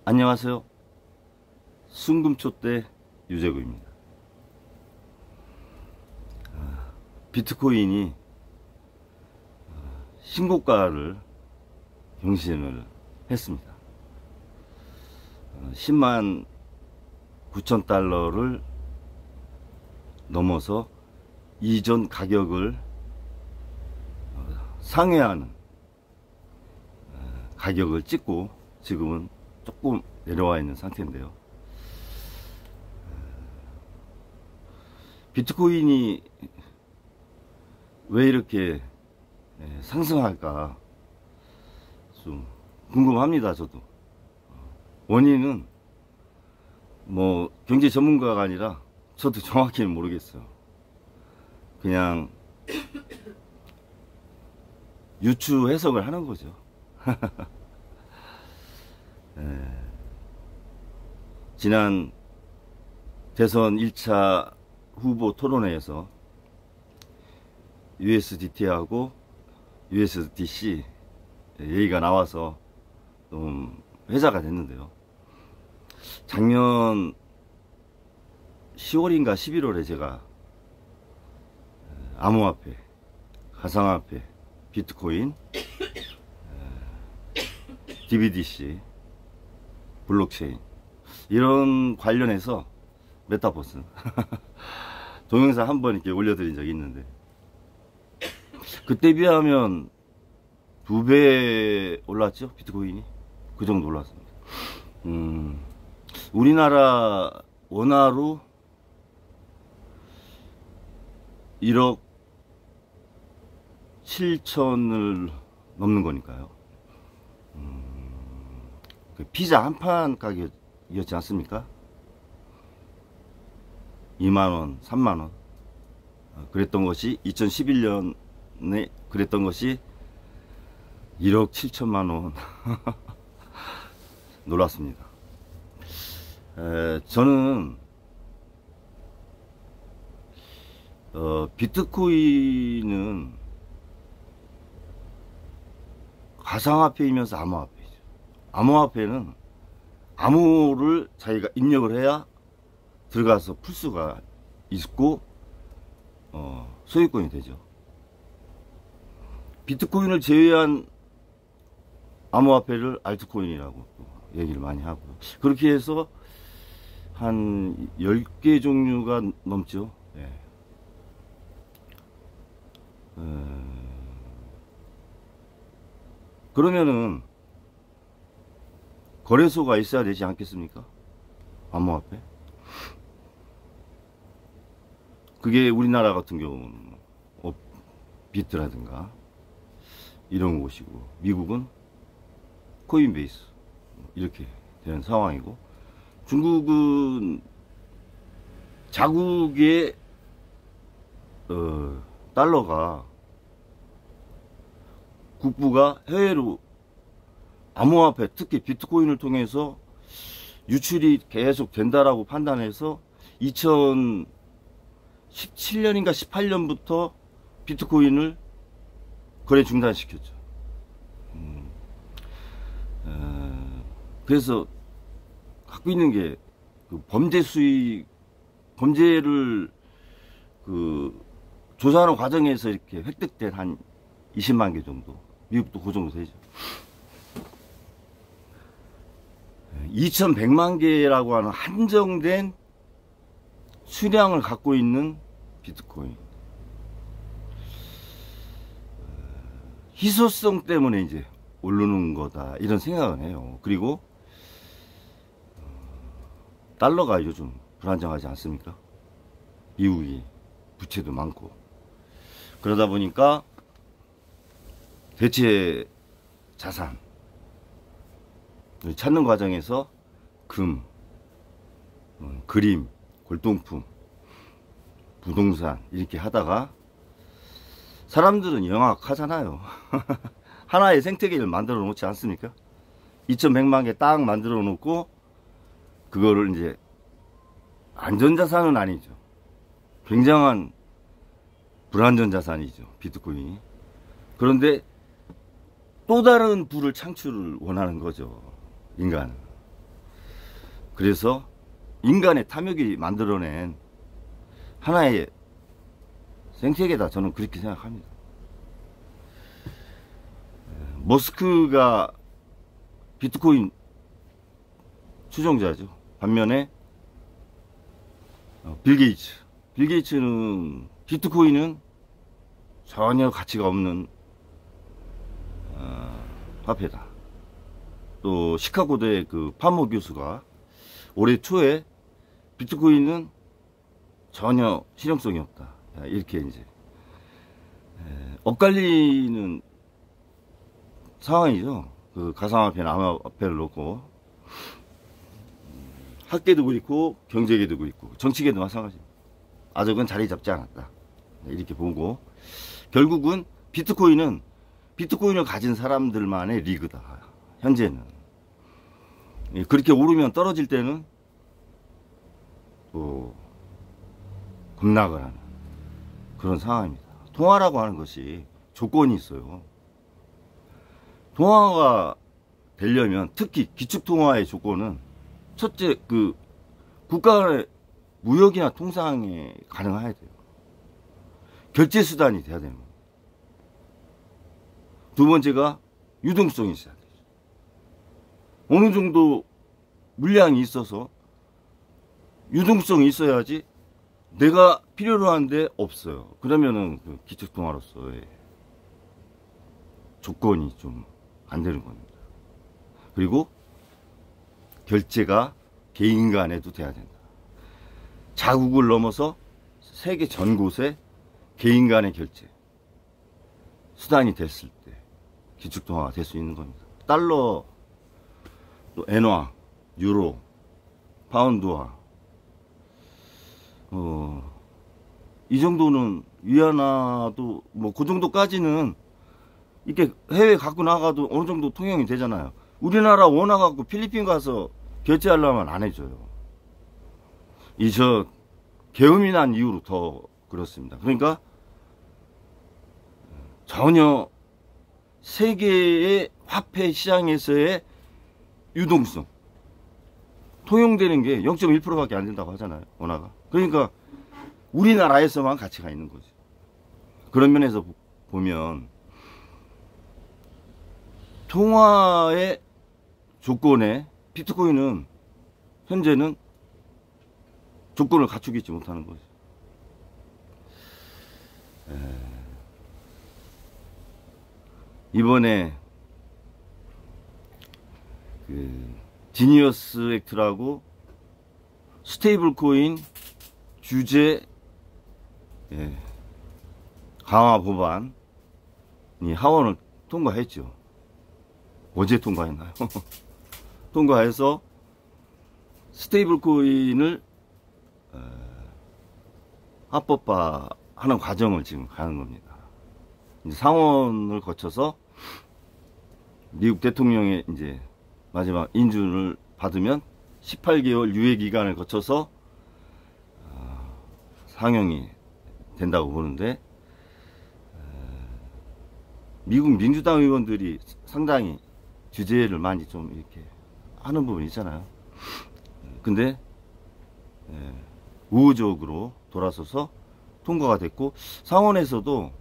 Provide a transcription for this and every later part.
안녕하세요. 순금초대 유재구입니다. 비트코인이 신고가를 경신을 했습니다. 10만 9천 달러를 넘어서 이전 가격을 상회하는 가격을 찍고 지금은 조금 내려와 있는 상태인데요. 비트코인이 왜 이렇게 상승할까 좀 궁금합니다. 저도 원인은 뭐 경제 전문가가 아니라 저도 정확히는 모르겠어요. 그냥 유추 해석을 하는 거죠. 지난 대선 1차 후보 토론회에서 USDT하고 USDC 얘기가 나와서 좀 회자가 됐는데요. 작년 10월인가 11월에 제가 암호화폐, 가상화폐, 비트코인, DBDC, 블록체인 이런 관련해서 메타버스 동영상 한번 이렇게 올려드린 적이 있는데, 그때 비하면 2배 올랐죠. 비트코인이 그 정도 올랐습니다. 우리나라 원화로 1억 7천을 넘는 거니까요. 그 피자 한 판 가격이었지 않습니까? 2만원, 3만원. 그랬던 것이 2011년에 그랬던 것이 1억 7천만원. 놀랐습니다. 저는 비트코인은 가상화폐이면서 암호화폐. 암호화폐는 암호를 자기가 입력을 해야 들어가서 풀 수가 있고 소유권이 되죠. 비트코인을 제외한 암호화폐를 알트코인이라고 얘기를 많이 하고, 그렇게 해서 한 10개 종류가 넘죠. 그러면은 거래소가 있어야 되지 않겠습니까? 암호화폐. 그게 우리나라 같은 경우는 업비트라든가 이런 곳이고, 미국은 코인베이스 이렇게 되는 상황이고, 중국은 자국의 달러가 국부가 해외로 암호화폐, 특히 비트코인을 통해서 유출이 계속 된다라고 판단해서 2017년인가 18년부터 비트코인을 거래 중단시켰죠. 그래서 갖고 있는 게 그 범죄 수익, 범죄를 그 조사하는 과정에서 이렇게 획득된 한 20만 개 정도, 미국도 그 정도 되죠. 2100만 개라고 하는 한정된 수량을 갖고 있는 비트코인. 희소성 때문에 이제 오르는 거다, 이런 생각은 해요. 그리고 달러가 요즘 불안정하지 않습니까? 미국이 부채도 많고, 그러다 보니까 대체 자산을 찾는 과정에서 금, 그림, 골동품, 부동산 이렇게 하다가 사람들은 영악하잖아요. 하나의 생태계를 만들어 놓지 않습니까? 2100만 개 딱 만들어 놓고 그거를 이제 안전자산은 아니죠. 굉장한 불안전자산이죠, 비트코인이. 그런데 또 다른 부를 창출을 원하는 거죠, 인간은. 그래서 인간의 탐욕이 만들어낸 하나의 생태계다, 저는 그렇게 생각합니다. 머스크가 비트코인 추종자죠. 반면에 빌 게이츠는 비트코인은 전혀 가치가 없는 화폐다. 또 시카고대 그 파머 교수가 올해 초에 비트코인은 전혀 실용성이 없다, 이렇게 이제 엇갈리는 상황이죠. 그 가상화폐나 암호화폐를 놓고 학계도 그렇고 경제계도 그렇고 정치계도 마찬가지입니다. 아직은 자리 잡지 않았다, 이렇게 보고, 결국은 비트코인을 가진 사람들만의 리그다, 현재는. 그렇게 오르면 떨어질 때는 또 급락을 하는 그런 상황입니다. 통화라고 하는 것이 조건이 있어요. 통화가 되려면, 특히 기축통화의 조건은 첫째, 그 국가 간의 무역이나 통상에 가능해야 돼요. 결제 수단이 돼야 되는 거예요. 두 번째가 유동성이 있어야 돼요. 어느 정도 물량이 있어서 유동성이 있어야지. 내가 필요로 하는데 없어요. 그러면은 그 기축통화로서의 조건이 좀 안 되는 겁니다. 그리고 결제가 개인 간에도 돼야 된다. 자국을 넘어서 세계 전 곳에 개인 간의 결제 수단이 됐을 때 기축통화가 될 수 있는 겁니다. 달러, 또 엔화, 유로, 파운드화, 이 정도는 위안화도 뭐 그 정도까지는 이렇게 해외 갖고 나가도 어느 정도 통용이 되잖아요. 우리나라 원화 갖고 필리핀 가서 결제하려면 안 해줘요. 계엄이 난 이후로 더 그렇습니다. 그러니까 전혀 세계의 화폐 시장에서의 유동성, 통용되는 게 0.1%밖에 안 된다고 하잖아요, 원화가. 그러니까 우리나라에서만 가치가 있는 거죠. 그런 면에서 보면 통화의 조건에 비트코인은 현재는 조건을 갖추고 있지 못하는 거죠. 이번에 그 지니어스 액트라고 스테이블 코인 규제 강화 법안이 하원을 통과했죠. 어제 통과했나요? 통과해서 스테이블 코인을 합법화하는 과정을 지금 가는 겁니다. 이제 상원을 거쳐서 미국 대통령의 이제 마지막 인준을 받으면 18개월 유예 기간을 거쳐서 상용이 된다고 보는데, 미국 민주당 의원들이 상당히 규제를 많이 좀 이렇게 하는 부분이 있잖아요. 근데 우호적으로 돌아서서 통과가 됐고, 상원에서도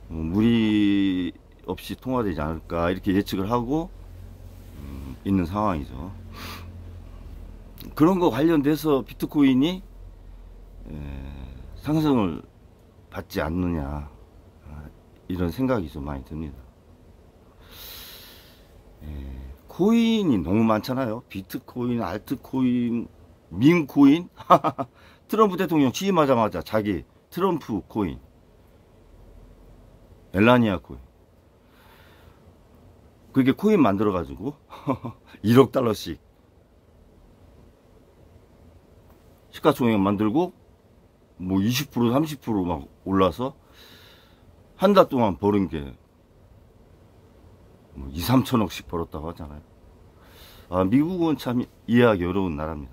무리 없이 통과되지 않을까 이렇게 예측을 하고 있는 상황이죠. 그런 거 관련돼서 비트코인이 상승을 받지 않느냐, 이런 생각이 좀 많이 듭니다. 코인이 너무 많잖아요. 비트코인, 알트코인, 밈코인. 트럼프 대통령 취임하자마자 자기 트럼프 코인, 멜라니아 코인, 그게 코인 만들어 가지고 1억 달러씩 시가총액 만들고 뭐 20% 30% 올라서 한 달 동안 버는 게 뭐 2, 3천억씩 벌었다고 하잖아요. 미국은 참 이해하기 어려운 나라입니다.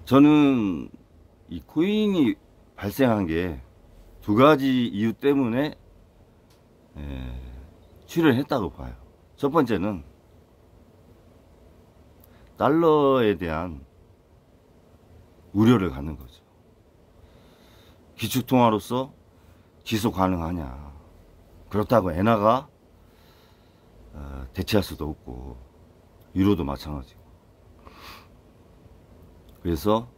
저는 이 코인이 발생한 게 두 가지 이유 때문에 출연했다고 봐요. 첫 번째는 달러에 대한 우려를 갖는 거죠. 기축통화로서 지속 가능하냐. 그렇다고 엔화가 대체할 수도 없고 유로도 마찬가지고. 그래서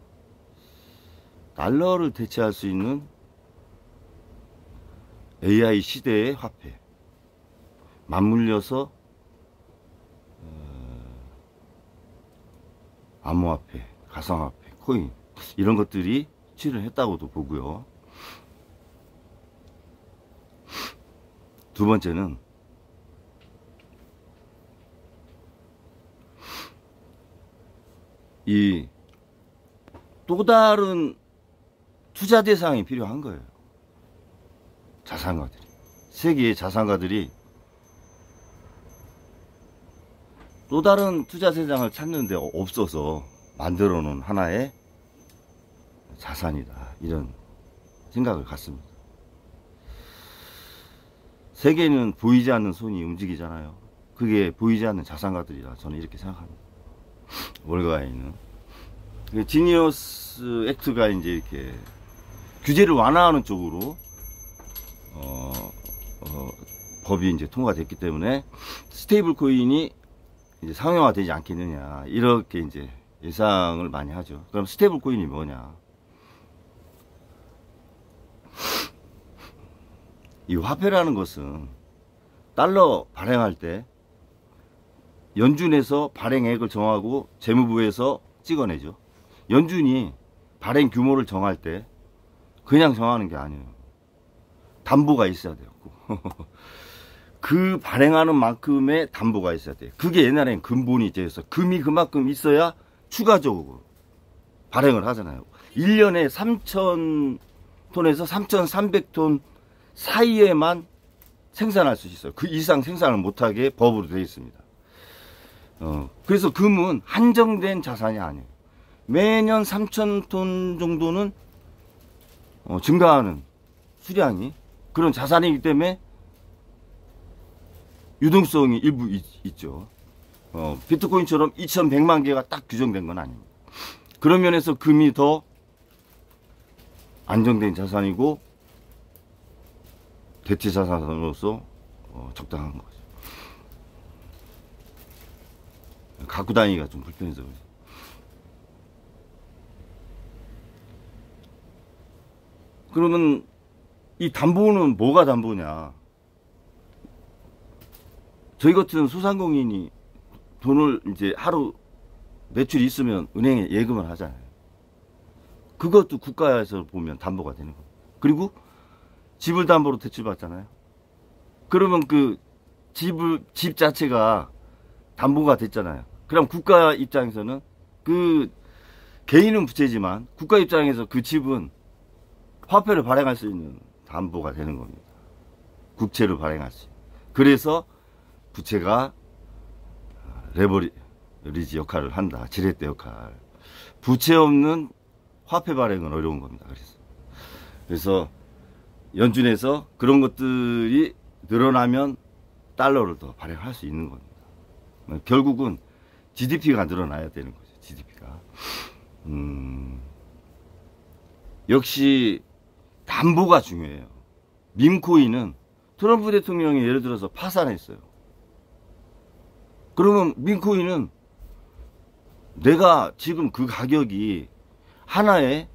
달러를 대체할 수 있는 AI 시대의 화폐, 맞물려서 암호화폐, 가상화폐, 코인 이런 것들이 출현했다고도 보고요. 두 번째는 이 또 다른 투자 대상이 필요한 거예요. 자산가들이, 세계의 자산가들이 또 다른 투자 대상을 찾는데 없어서 만들어 놓은 하나의 자산이다, 이런 생각을 갖습니다. 세계는 보이지 않는 손이 움직이잖아요. 그게 보이지 않는 자산가들이라 저는 이렇게 생각합니다. 월가에 있는 지니어스 액트가 이제 이렇게 규제를 완화하는 쪽으로 법이 이제 통과됐기 때문에 스테이블 코인이 이제 상용화되지 않겠느냐, 이렇게 이제 예상을 많이 하죠. 그럼 스테이블 코인이 뭐냐? 이 화폐라는 것은 달러 발행할 때 연준에서 발행액을 정하고 재무부에서 찍어내죠. 연준이 발행 규모를 정할 때 그냥 정하는 게 아니에요. 담보가 있어야 돼요. 그 발행하는 만큼의 담보가 있어야 돼요. 그게 옛날엔 근본이 되어서 금이 그만큼 있어야 추가적으로 발행을 하잖아요. 1년에 3,000톤에서 3,300톤 사이에만 생산할 수 있어요. 그 이상 생산을 못하게 법으로 되어 있습니다. 그래서 금은 한정된 자산이 아니에요. 매년 3,000톤 정도는 증가하는 수량이 그런 자산이기 때문에 유동성이 일부 있죠. 비트코인처럼 2,100만 개가 딱 규정된 건 아닙니다. 그런 면에서 금이 더 안정된 자산이고 대체 자산으로서 적당한 거죠. 갖고 다니기가 좀 불편해서 그렇지. 그러면 이 담보는 뭐가 담보냐? 저희 같은 소상공인이 돈을 이제 하루 매출이 있으면 은행에 예금을 하잖아요. 그것도 국가에서 보면 담보가 되는 거예요. 그리고 집을 담보로 대출받잖아요. 그러면 그 집 자체가 담보가 됐잖아요. 그럼 국가 입장에서는 그 개인은 부채지만 국가 입장에서 그 집은 화폐를 발행할 수 있는 담보가 되는 겁니다. 국채를 발행할 수 있는. 그래서 부채가 레버리지 역할을 한다. 지렛대 역할. 부채 없는 화폐 발행은 어려운 겁니다. 그래서 연준에서 그런 것들이 늘어나면 달러를 더 발행할 수 있는 겁니다. 결국은 GDP가 늘어나야 되는 거죠. GDP가. 역시 담보가 중요해요. 밈코인은 트럼프 대통령이 예를 들어서 파산했어요. 그러면 밈코인은 내가 지금 그 가격이 하나에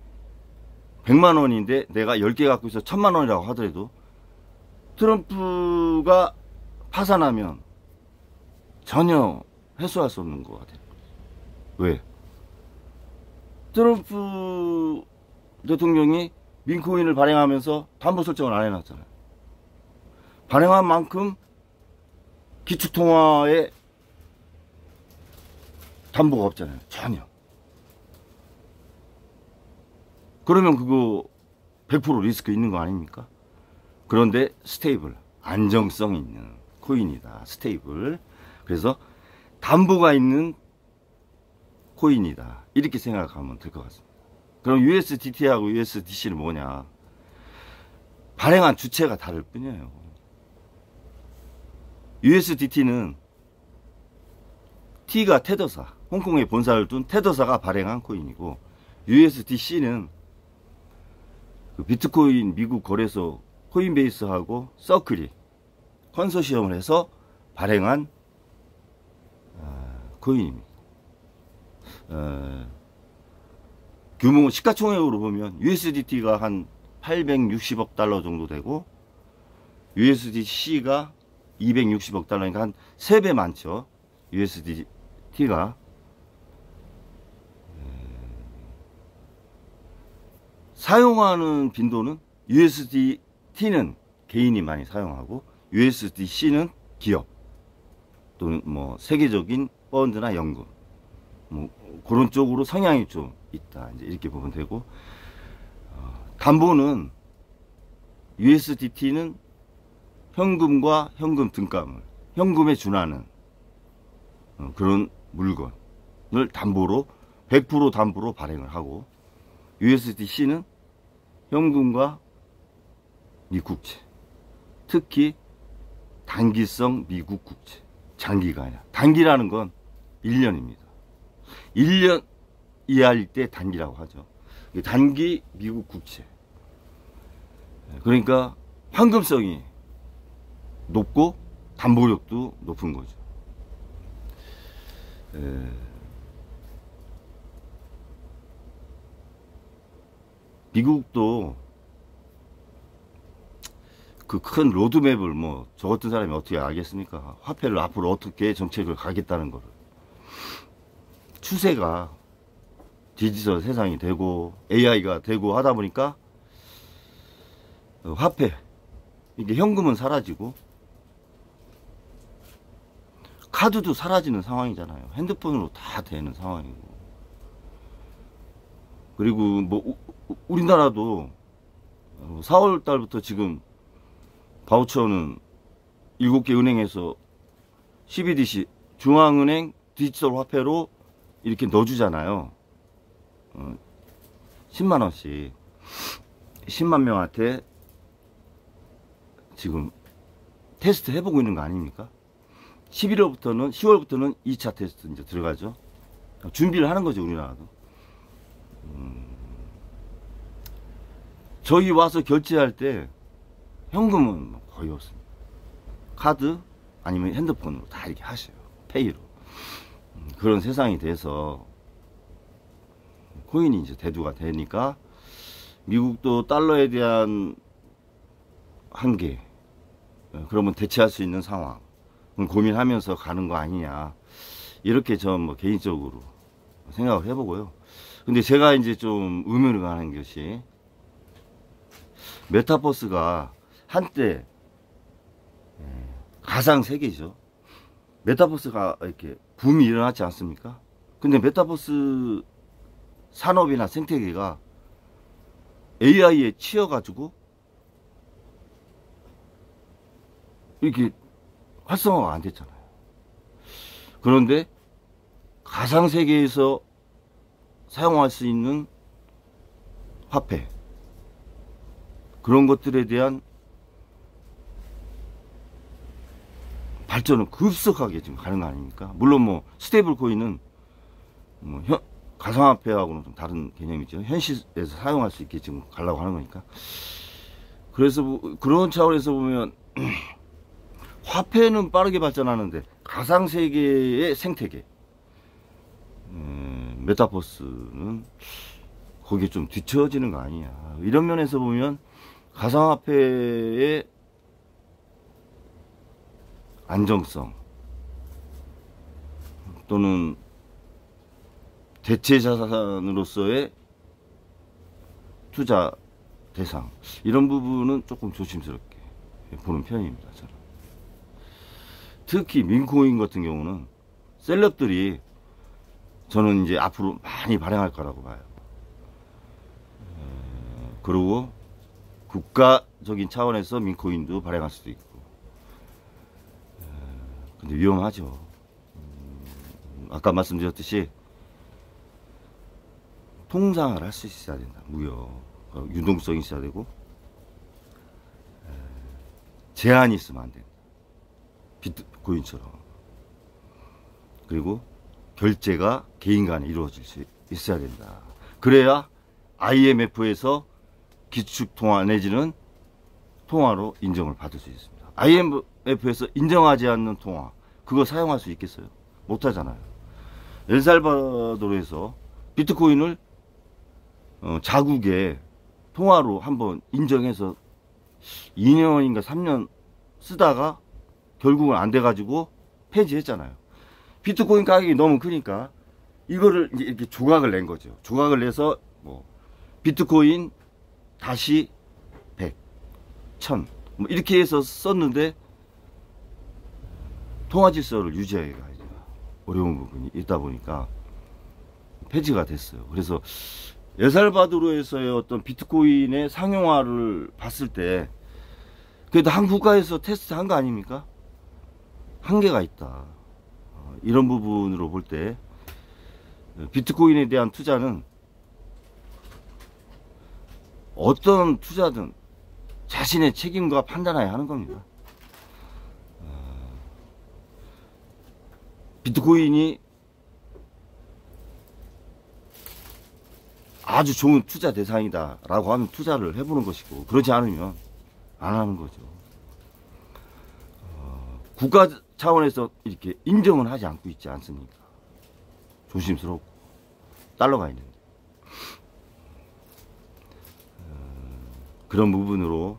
100만 원인데 내가 10개 갖고 있어 1000만 원이라고 하더라도 트럼프가 파산하면 전혀 해소할 수 없는 것 같아요. 왜? 트럼프 대통령이 밈코인을 발행하면서 담보 설정을 안 해놨잖아요. 발행한 만큼 기축통화에 담보가 없잖아요. 전혀. 그러면 그거 100% 리스크 있는 거 아닙니까? 그런데 스테이블, 안정성 있는 코인이다. 스테이블. 그래서 담보가 있는 코인이다. 이렇게 생각하면 될 것 같습니다. 그럼 USDT하고 USDC는 뭐냐? 발행한 주체가 다를 뿐이에요. USDT는 T가 테더사, 홍콩에 본사를 둔 테더사가 발행한 코인이고, USDC는 그 비트코인 미국 거래소 코인베이스하고 서클이 컨소시엄을 해서 발행한 코인입니다. 규모 시가총액으로 보면 USDT가 한 860억 달러 정도 되고 USDC가 260억 달러니까 한 3배 많죠. USDT가 사용하는 빈도는 USDT는 개인이 많이 사용하고 USDC는 기업 또는 뭐 세계적인 펀드나 연금 뭐 그런 쪽으로 성향이 좀 있다, 이제 이렇게 보면 되고, 담보는 USDT는 현금과 현금 등가물, 현금에 준하는 그런 물건을 담보로 100% 담보로 발행을 하고, USDC는 현금과 미국채, 특히 단기성 미국 국채, 장기가 아니라 단기라는 건 1년입니다. 1년 이하일 때 단기라고 하죠. 단기 미국 국채. 그러니까 황금성이 높고 담보력도 높은 거죠. 미국도 그 큰 로드맵을 뭐 저 같은 사람이 어떻게 알겠습니까? 화폐를 앞으로 어떻게 정책을 가겠다는 거를. 추세가 디지털 세상이 되고 AI가 되고 하다 보니까 화폐, 이게 현금은 사라지고 카드도 사라지는 상황이잖아요. 핸드폰으로 다 되는 상황이고. 그리고 뭐 우리나라도 4월 달부터 지금 바우처는 7개 은행에서 CBDC 중앙은행 디지털 화폐로 이렇게 넣어주잖아요. 10만원씩 10만 명한테 지금 테스트 해보고 있는 거 아닙니까? 10월부터는 2차 테스트 이제 들어가죠. 준비를 하는 거죠, 우리나라도. 저희 와서 결제할 때 현금은 거의 없습니다. 카드 아니면 핸드폰으로 다 이렇게 하셔요. 페이로. 그런 세상이 돼서 코인이 이제 대두가 되니까 미국도 달러에 대한 한계, 그러면 대체할 수 있는 상황 고민하면서 가는 거 아니냐, 이렇게 전 뭐 개인적으로 생각을 해보고요. 근데 제가 이제 좀 의문을 가는 것이, 메타버스가 한때 가상 세계죠. 메타버스가 이렇게 붐이 일어났지 않습니까? 근데 메타버스 산업이나 생태계가 AI에 치여가지고 이렇게 활성화가 안 됐잖아요. 그런데 가상세계에서 사용할 수 있는 화폐, 그런 것들에 대한 발전은 급속하게 지금 가는 거 아닙니까? 물론 뭐 스테이블 코인은 뭐 가상화폐하고는 좀 다른 개념이죠. 현실에서 사용할 수 있게 지금 가려고 하는 거니까. 그래서 뭐 그런 차원에서 보면 화폐는 빠르게 발전하는데 가상세계의 생태계, 메타버스는 거기에 좀 뒤처지는 거 아니냐, 이런 면에서 보면 가상화폐의 안정성 또는 대체 자산으로서의 투자 대상, 이런 부분은 조금 조심스럽게 보는 편입니다, 저는. 특히 민코인 같은 경우는 셀럽들이 저는 이제 앞으로 많이 발행할 거라고 봐요. 그리고 국가적인 차원에서 민코인도 발행할 수도 있고. 근데 위험하죠. 아까 말씀드렸듯이 통장을 할 수 있어야 된다. 무역 유동성이 있어야 되고, 제한이 있으면 안 된다. 비트코인처럼. 그리고 결제가 개인 간에 이루어질 수 있어야 된다. 그래야 IMF에서 기축통화 내지는 통화로 인정을 받을 수 있습니다. IMF에서 인정하지 않는 통화, 그거 사용할 수 있겠어요? 못하잖아요. 엘살바도르에서 비트코인을 자국의 통화로 한번 인정해서 2년인가 3년 쓰다가 결국은 안 돼가지고 폐지했잖아요. 비트코인 가격이 너무 크니까 이거를 이제 이렇게 조각을 낸 거죠. 조각을 내서 뭐 비트코인 다시 100, 1000 뭐 이렇게 해서 썼는데 통화 질서를 유지하기가 어려운 부분이 있다 보니까 폐지가 됐어요. 그래서 엘살바도르에서의 어떤 비트코인의 상용화를 봤을 때 그래도 한 국가에서 테스트한 거 아닙니까? 한계가 있다. 이런 부분으로 볼 때 비트코인에 대한 투자는 어떤 투자든 자신의 책임과 판단해야 하는 겁니다. 비트코인이 아주 좋은 투자 대상이다 라고 하면 투자를 해보는 것이고, 그렇지 않으면 안 하는 거죠. 국가 차원에서 이렇게 인정은 하지 않고 있지 않습니까? 조심스럽고 달러가 있는데 그런 부분으로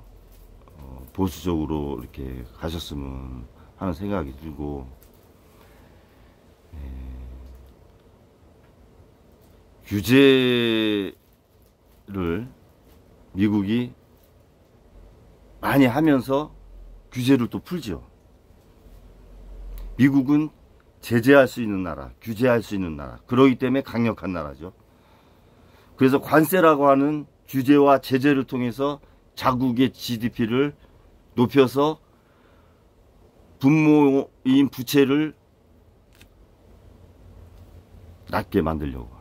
보수적으로 이렇게 가셨으면 하는 생각이 들고, 규제를 미국이 많이 하면서 규제를 또 풀죠. 미국은 제재할 수 있는 나라, 규제할 수 있는 나라, 그러기 때문에 강력한 나라죠. 그래서 관세라고 하는 규제와 제재를 통해서 자국의 GDP를 높여서 분모인 부채를 낮게 만들려고.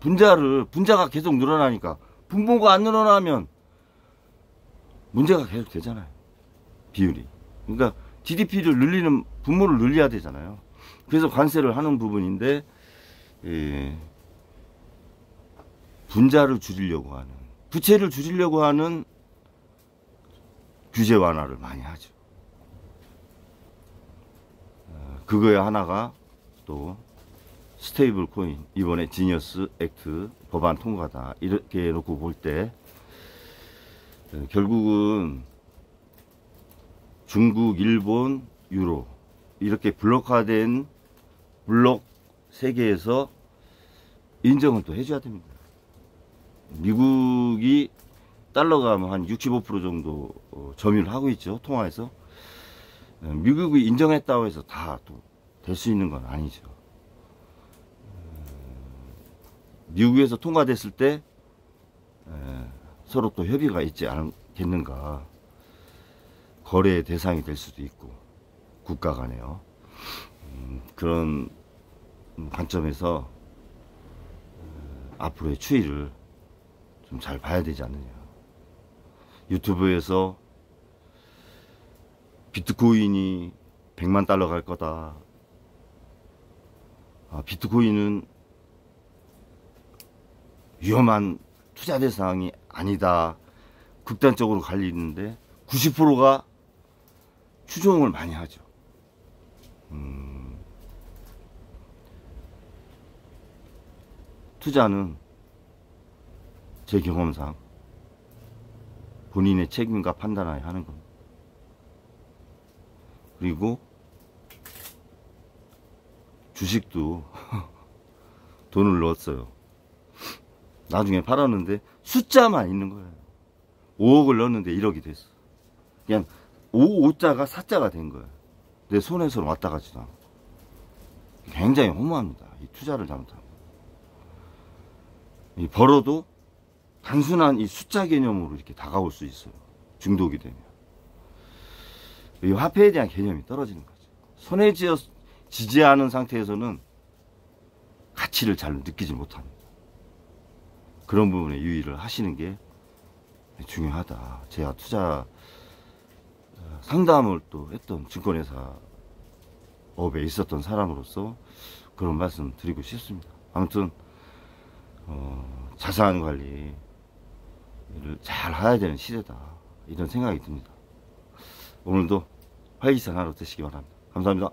분자가 계속 늘어나니까 분모가 안 늘어나면 문제가 계속 되잖아요. 비율이. 그러니까 GDP를 늘리는, 분모를 늘려야 되잖아요. 그래서 관세를 하는 부분인데, 분자를 줄이려고 하는, 부채를 줄이려고 하는 규제 완화를 많이 하죠. 그거에 하나가 또 스테이블 코인, 이번에 지니어스 액트 법안 통과다, 이렇게 놓고 볼 때 결국은 중국, 일본, 유로 이렇게 블록화된 블록 세계에서 인정은 또 해줘야 됩니다. 미국이 달러가 한 65% 정도 점유를 하고 있죠, 통화에서. 미국이 인정했다고 해서 다 또 될 수 있는 건 아니죠. 미국에서 통과됐을 때 서로 또 협의가 있지 않겠는가. 거래의 대상이 될 수도 있고, 국가 간에요. 그런 관점에서 앞으로의 추이를 좀 잘 봐야 되지 않느냐. 유튜브에서 비트코인이 100만 달러 갈 거다. 비트코인은 위험한 투자 대상이 아니다. 극단적으로 갈리는데 90%가 추종을 많이 하죠. 투자는 제 경험상 본인의 책임과 판단하여 하는 겁니다. 그리고 주식도 돈을 넣었어요. 나중에 팔았는데 숫자만 있는 거예요. 5억을 넣었는데 1억이 됐어. 그냥 5자가 4자가 된 거예요. 내 손에서 왔다 갔지도 않고. 굉장히 허무합니다. 이 투자를 잘못하면. 이 벌어도 단순한 이 숫자 개념으로 이렇게 다가올 수 있어요. 중독이 되면. 이 화폐에 대한 개념이 떨어지는 거죠. 손에 쥐지 않은 상태에서는 가치를 잘 느끼지 못합니다. 그런 부분에 유의를 하시는 게 중요하다. 제가 투자 상담을 또 했던 증권회사 업에 있었던 사람으로서 그런 말씀 드리고 싶습니다. 아무튼 자산 관리를 잘 해야 되는 시대다, 이런 생각이 듭니다. 오늘도 활기찬 하루 되시기 바랍니다. 감사합니다.